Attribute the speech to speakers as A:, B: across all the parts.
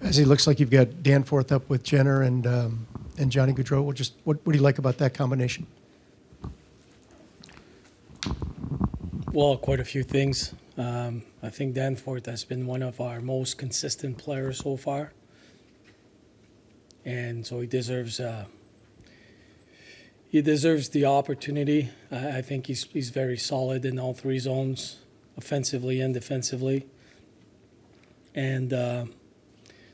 A: As it looks like you've got Danforth up with Jenner and Johnny Gaudreau. What do you like about that combination?
B: Well, quite a few things. I think Danforth has been one of our most consistent players so far, and so he deserves the opportunity. I think he's very solid in all three zones, offensively and defensively, and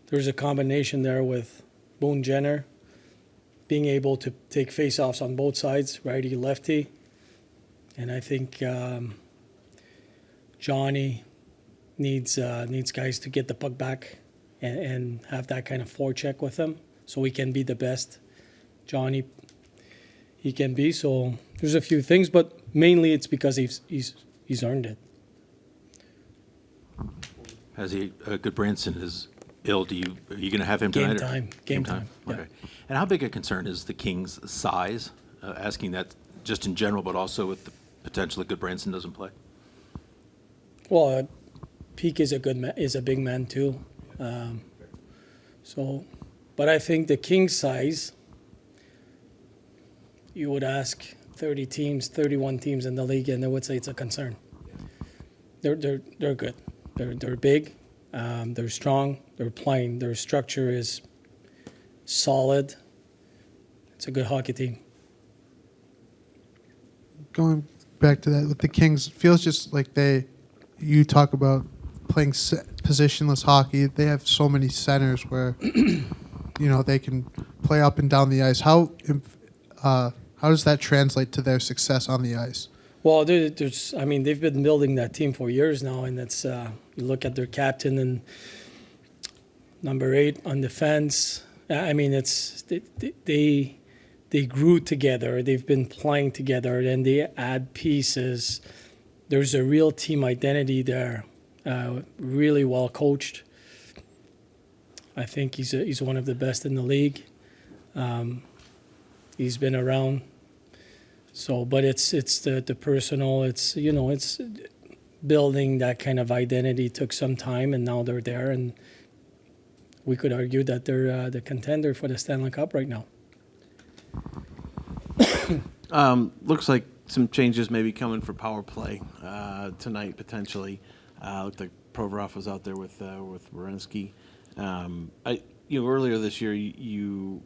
B: there's a combination there with Boone Jenner being able to take faceoffs on both sides, righty lefty, and I think Johnny needs guys to get the puck back and have that kind of forecheck with him, so he can be the best Johnny he can be. So there's a few things, but mainly it's because he's earned it.
C: Has he? Good Branson is ill. Are you going to have him tonight?
B: Game time. Yeah.
C: Okay. And how big a concern is the Kings' size? Asking that just in general, but also with the potential that Good Branson doesn't play.
B: Well, Peak is a big man too. But I think the Kings' size, you would ask 30 teams, 31 teams in the league, and they would say it's a concern. They're good. They're big. They're strong. They're playing. Their structure is solid. It's a good hockey team.
D: Going back to that with the Kings, feels just like you talk about playing positionless hockey. They have so many centers where they can play up and down the ice. How does that translate to their success on the ice?
B: Well, they've been building that team for years now, and it's you look at their captain and number 8 on defense. They grew together. They've been playing together, and they add pieces. There's a real team identity there. Really well coached. I think he's one of the best in the league. He's been around. So, but it's the personal. It's building that kind of identity took some time, and now they're there, and we could argue that they're the contender for the Stanley Cup right now.
E: Looks like some changes maybe coming for power play tonight potentially. Looked like Provorov was out there with Werenski. Earlier this year you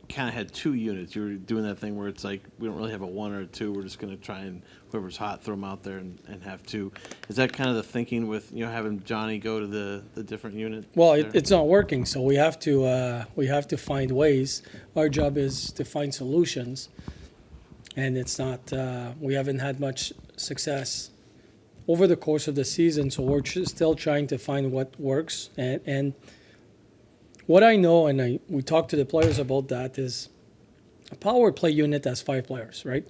E: kind of had 2 units. You were doing that thing where it's like we don't really have a 1 or a 2. We're just going to try and whoever's hot throw them out there and have 2. Is that kind of the thinking with having Johnny go to the different unit?
B: Well, it's not working, so we have to find ways. Our job is to find solutions, and it's not. We haven't had much success over the course of the season, so we're still trying to find what works. And what I know, and we talked to the players about that, is a power play unit has 5 players, right?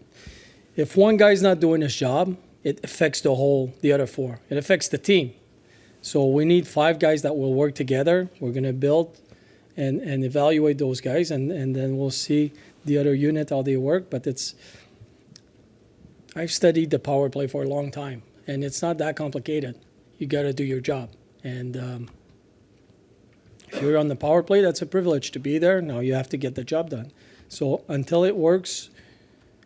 B: If one guy's not doing his job, it affects the other 4. It affects the team. So we need 5 guys that will work together. We're going to build and evaluate those guys, and then we'll see the other unit, how they work. But I've studied the power play for a long time, and it's not that complicated. You got to do your job. And if you're on the power play, that's a privilege to be there. Now you have to get the job done. So until it works,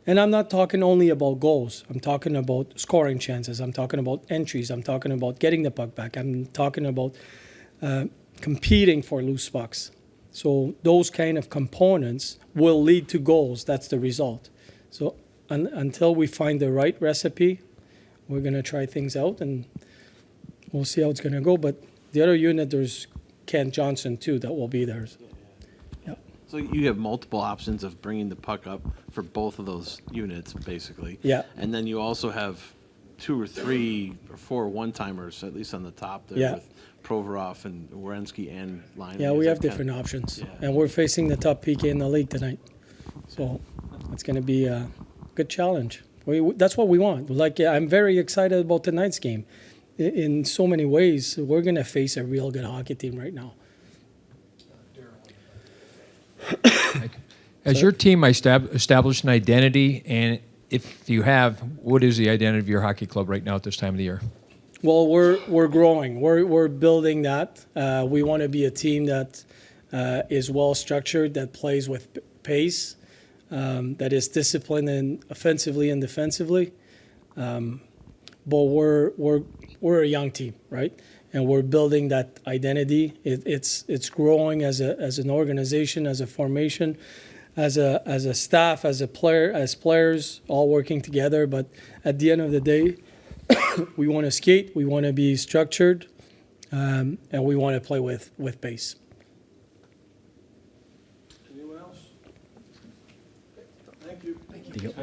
B: and I'm not talking only about goals. I'm talking about scoring chances. I'm talking about entries. I'm talking about getting the puck back. I'm talking about competing for loose pucks. So those kind of components will lead to goals. That's the result. So until we find the right recipe, we're going to try things out, and we'll see how it's going to go. But the other unit, there's Kent Johnson, too, that will be there. Yeah.
E: So you have multiple options of bringing the puck up for both of those units, basically.
B: Yeah.
E: And then you also have 2 or 3 or 4 one-timers, at least on the top there, with Provorov and Werenski and Line.
B: Yeah, we have different options. Yeah. And we're facing the top PK in the league tonight. So it's going to be a good challenge. That's what we want. I'm very excited about tonight's game. In so many ways, we're going to face a real good hockey team right now.
F: Has your team established an identity? And if you have, what is the identity of your hockey club right now at this time of the year?
B: Well, we're growing. We're building that. We want to be a team that is well structured, that plays with pace, that is disciplined and offensively and defensively. But we're a young team, right? And we're building that identity. It's growing as an organization, as a formation, as a staff, as players, all working together. But at the end of the day, we want to skate, we want to be structured, and we want to play with pace. Anyone else? Thank you.
C: Thank you.